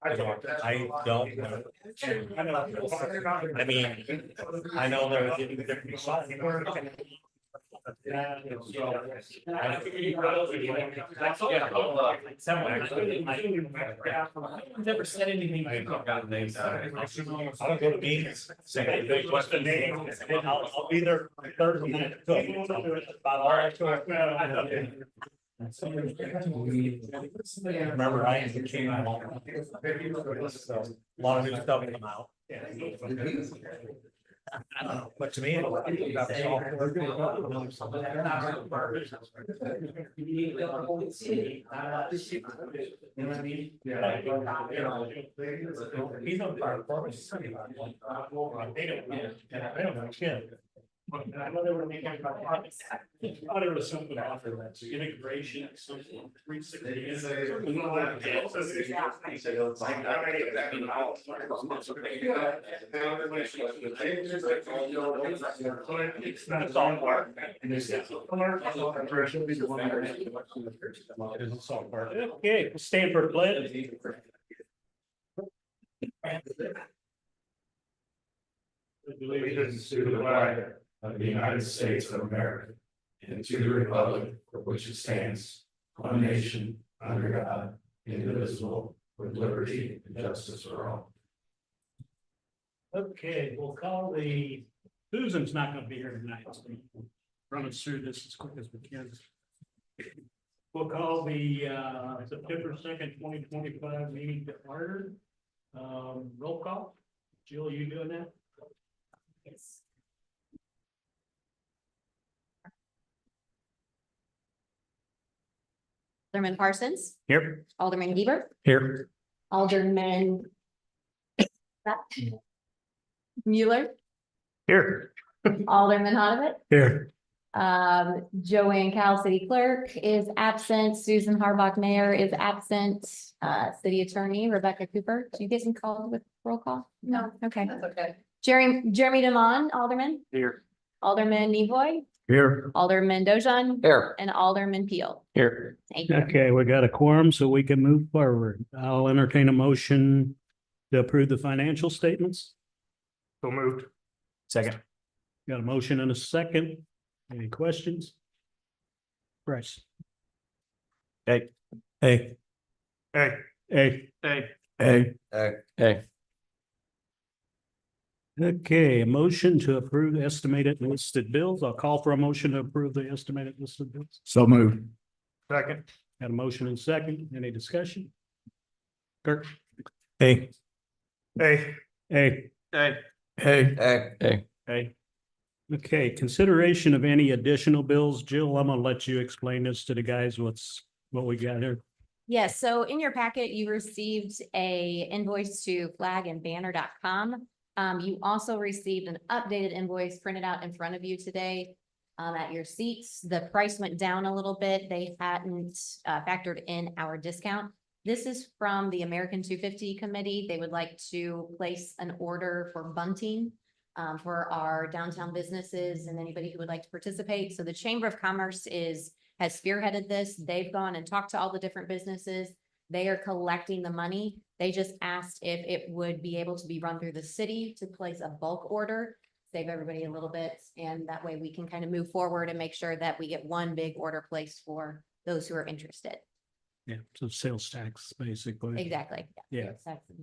I don't know. I mean, I know they're getting different size. Never said anything. I don't go to meetings. Say, what's the name? I'll be there Thursday night. About all I remember Ryan came out. So, a lot of new stuff came out. I don't know, but to me, it's about the software. You know what I mean? Yeah. He's on fire for us. They don't know shit. I know they were making about products. I thought it was something after that, so integration, something 360. It's not software. It is software. Okay, Stanford pledge. Allegiance to the flag of the United States of America and to the republic for which it stands, one nation, under God, indivisible, with liberty and justice for all. Okay, we'll call Susan's not gonna be here tonight, so run us through this as quick as we can. We'll call the September 2nd, 2025 meeting to order. Roll call. Jill, you doing that? Yes. Alderman Parsons, Here. Alderman Hebert, Here. Alderman Mueller, Here. Alderman Honovat. Here. Joanne Cal, city clerk, is absent. Susan Harbach, mayor, is absent. City attorney Rebecca Cooper. Do you get called with roll call? No. Okay. That's okay. Jeremy Demond, alderman. Here. Alderman Nevoy, Here. Alderman Dojan, Here. and Alderman Peel. Here. Thank you. Okay, we got a quorum, so we can move forward. I'll entertain a motion to approve the financial statements. So moved. Second. Got a motion and a second. Any questions? Bryce. Hey. Hey. Hey. Hey. Hey. Hey. Hey. Okay, a motion to approve estimated listed bills. I'll call for a motion to approve the estimated listed bills. So moved. Second. Got a motion and second. Any discussion? Kirk. Hey. Hey. Hey. Hey. Hey. Hey. Hey. Okay, consideration of any additional bills. Jill, I'm gonna let you explain this to the guys. What we got here. Yes, so in your packet, you received a invoice to flagandbanner.com. You also received an updated invoice printed out in front of you today. At your seats, the price went down a little bit. They hadn't factored in our discount. This is from the American 250 Committee. They would like to place an order for bunting for our downtown businesses and anybody who would like to participate. So the Chamber of Commerce has spearheaded this. They've gone and talked to all the different businesses. They are collecting the money. They just asked if it would be able to be run through the city to place a bulk order, save everybody a little bit. And that way we can kind of move forward and make sure that we get one big order placed for those who are interested. Yeah, so sales tax, basically. Exactly. Yeah. Exactly.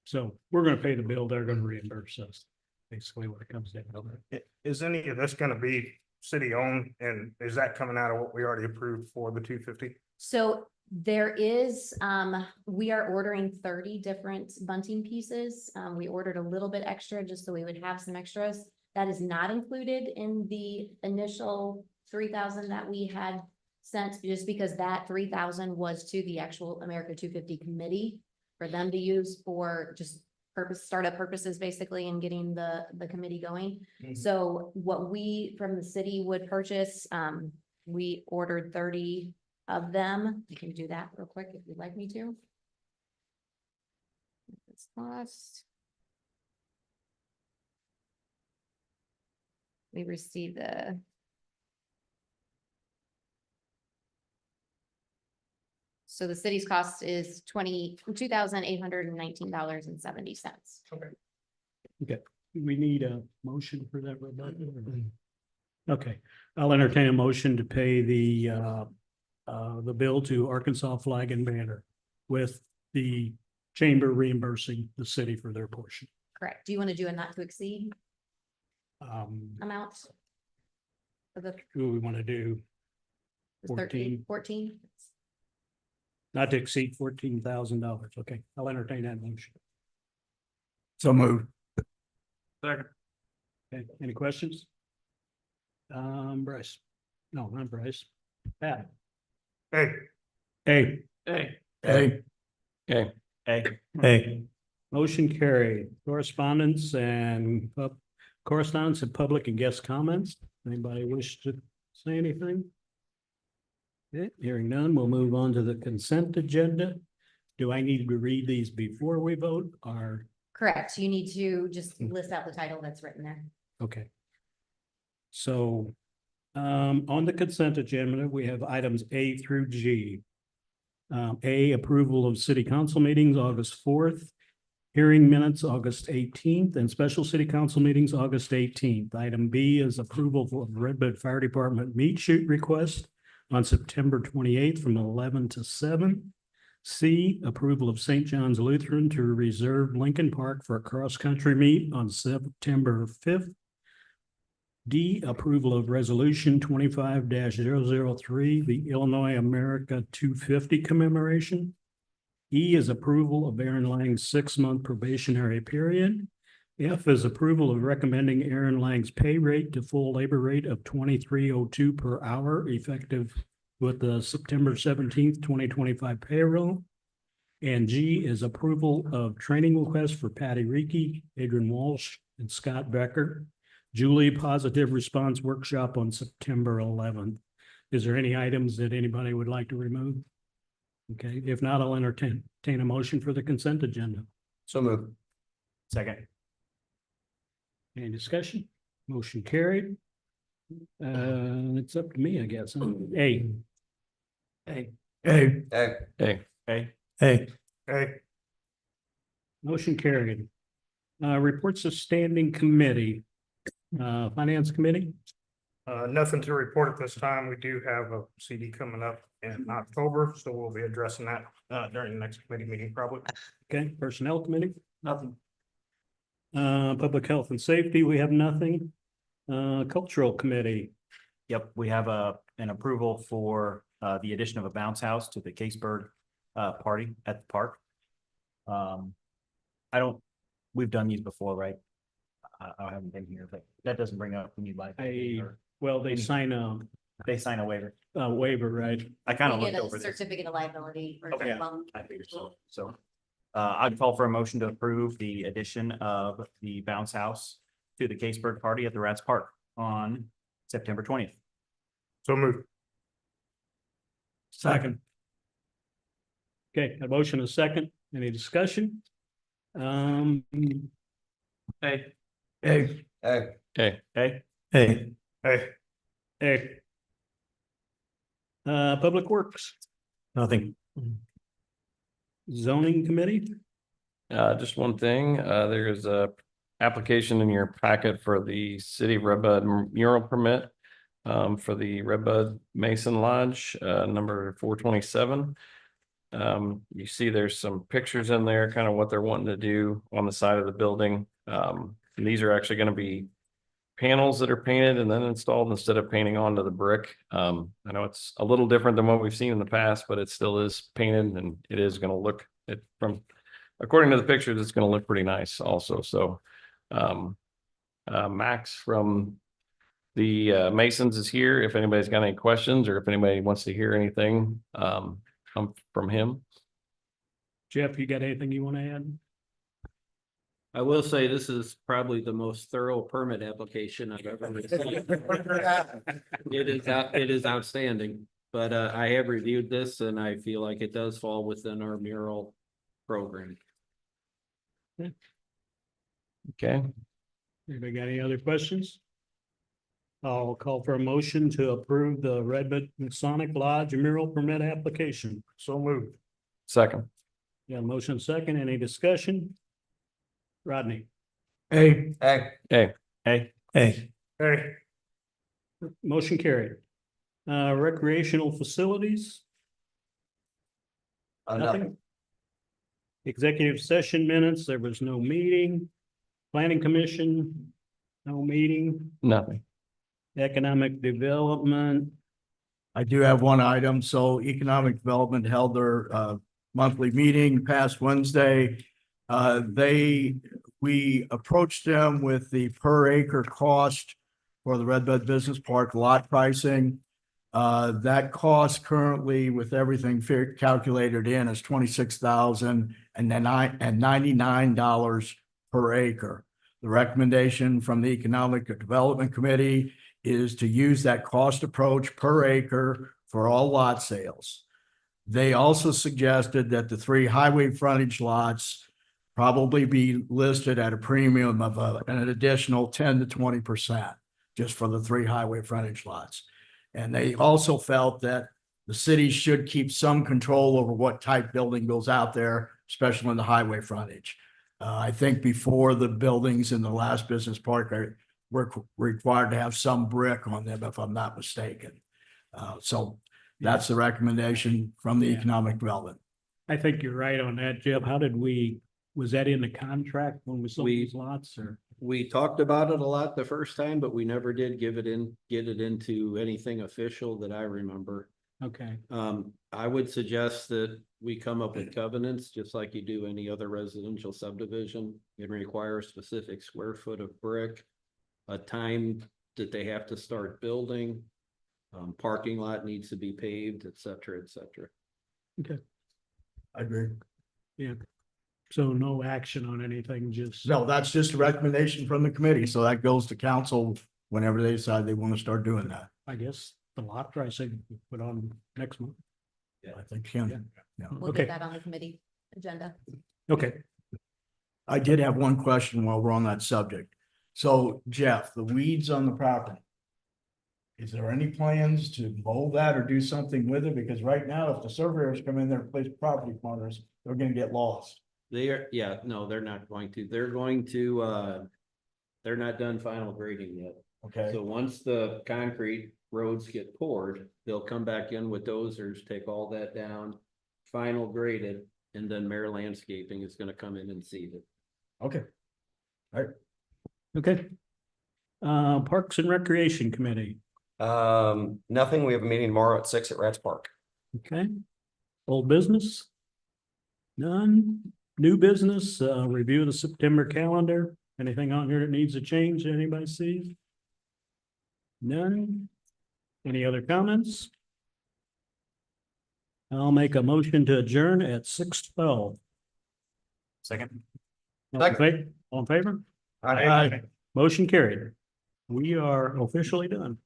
So we're gonna pay the bill, they're gonna reimburse us. Basically what it comes down to. Is any of this gonna be city owned, and is that coming out of what we already approved for the 250? So there is, we are ordering 30 different bunting pieces. We ordered a little bit extra just so we would have some extras. That is not included in the initial 3,000 that we had sent, just because that 3,000 was to the actual America 250 committee for them to use for just startup purposes, basically, and getting the committee going. Mhm. So what we from the city would purchase, we ordered 30 of them. I can do that real quick if you'd like me to. It's cost. We received the So the city's cost is $2,819.70. We need a motion for that, Rebecca? Okay, I'll entertain a motion to pay the bill to Arkansas Flag and Banner with the chamber reimbursing the city for their portion. Correct. Do you want to do a not to exceed Um, amount? For the who we want to do 14? not to exceed $14,000. Okay, I'll entertain that motion. So moved. Second. Okay, any questions? Bryce. No, not Bryce. Pat. Hey. Hey. Hey. Hey. Hey. Hey. Motion carried. Correspondence and public and guest comments. Anybody wish to say anything? Okay, hearing none, we'll move on to the consent agenda. Do I need to read these before we vote or? Correct. You need to just list out the title that's written there. Okay. So, on the consent agenda, we have items A through G. A, approval of city council meetings, August 4th. Hearing minutes, August 18th, and special city council meetings, August 18th. Item B is approval of Red Bud Fire Department meet shoot request on September 28th from 11 to 7. C, approval of St. John's Lutheran to reserve Lincoln Park for a cross-country meet on September 5th. D, approval of resolution 25-003, the Illinois America 250 commemoration. E is approval of Aaron Lang's 6-month probationary period. F is approval of recommending Aaron Lang's pay rate to full labor rate of $23.02 per hour, effective with the September 17th, 2025 payroll. And G is approval of training requests for Patty Reiki, Adrian Walsh, and Scott Becker. Julie Positive Response Workshop on September 11th. Is there any items that anybody would like to remove? Okay, if not, I'll entertain a motion for the consent agenda. So moved. Second. Any discussion? Motion carried. It's up to me, I guess. Huh? A. Hey. Hey. Hey. Hey. Hey. Hey. Motion carried. Reports of standing committee. Finance committee. Nothing to report at this time. We do have a CD coming up in October, so we'll be addressing that during the next committee meeting probably. Okay, personnel committee. Nothing. Public health and safety, we have nothing. Cultural committee. Yep, we have an approval for the addition of a bounce house to the Caseburg party at the park. We've done these before, right? I haven't been here, but that doesn't bring up when you like. Well, they sign They sign a waiver. a waiver, right? I kind of We looked get a over this. certificate of liability or Okay. well, I figured so. So I'd call for a motion to approve the addition of the bounce house to the Caseburg party at the Rats Park on September 20th. So moved. Second. Okay, a motion, a second. Any discussion? Hey. Hey. Hey. Hey, Hey. Hey, Hey. Public Works, nothing. zoning committee, Just one thing, there's a application in your packet for the City of Red Bud mural permit for the Red Bud Mason Lodge, number 427. You see there's some pictures in there, kind of what they're wanting to do on the side of the building. These are actually going to be panels that are painted and then installed instead of painting onto the brick. I know it's a little different than what we've seen in the past, but it still is painted and it is going to look according to the pictures, it's going to look pretty nice also. So, Max from the Masons is here. If anybody's got any questions or if anybody wants to hear anything, from him. Jeff, you got anything you want to add? I will say this is probably the most thorough permit application I've ever received. It is outstanding, but I have reviewed this and I feel like it does fall within our mural program. Okay. Anybody got any other questions? I'll call for a motion to approve the Redwood Masonic Lodge mural permit application. So moved. Second. Yeah, motion second, any discussion? Rodney, Hey. Hey. Hey, Hey. Hey. motion carried. Recreational facilities? Nothing. Executive session minutes, there was no meeting. Planning Commission, no meeting. Nothing. Economic Development, I do have one item. So Economic Development held their monthly meeting past Wednesday. We approached them with the per acre cost for the Red Bud Business Park lot pricing. That cost currently with everything calculated in is $26,099 per acre. The recommendation from the Economic Development Committee is to use that cost approach per acre for all lot sales. They also suggested that the 3 highway frontage lots probably be listed at a premium of an additional 10 to 20% just for the 3 highway frontage lots. And they also felt that the city should keep some control over what type building goes out there, especially in the highway frontage. I think before the buildings in the last business park we're required to have some brick on them, if I'm not mistaken. So that's the recommendation from the Economic Development. I think you're right on that, Jeff. Was that in the contract when we sold these lots or? We talked about it a lot the first time, but we never did get it into anything official that I remember. Okay, I would suggest that we come up with covenants, just like you do any other residential subdivision. It requires specific square foot of brick, a time that they have to start building, parking lot needs to be paved, et cetera, et cetera. okay, I agree. yeah. So no action on anything, just. No, that's just a recommendation from the committee. So that goes to council whenever they decide they want to start doing that. I guess the lot pricing we put on next month. I think Ken. We'll Okay. get that on the committee agenda. Okay, I did have one question while we're on that subject. So Jeff, the weeds on the property. Is there any plans to mow that or do something with it? Because right now, if the surveyors come in there and place property corners, they're gonna get lost. They're not going to, they're not done final grading yet. Okay, So once the concrete roads get poured, they'll come back in with dozers, take all that down, final grade it, and then Mare Landscaping is gonna come in and seed it. okay. okay. Parks and Recreation Committee, Nothing. We have a meeting tomorrow at 6 at Rats Park. okay. Old business? None. New business, review of the September calendar. Anything on here that needs a change, anybody see? None. Any other comments? I'll make a motion to adjourn at 6:12. second. All in favor? Aye. Motion carried. We are officially done.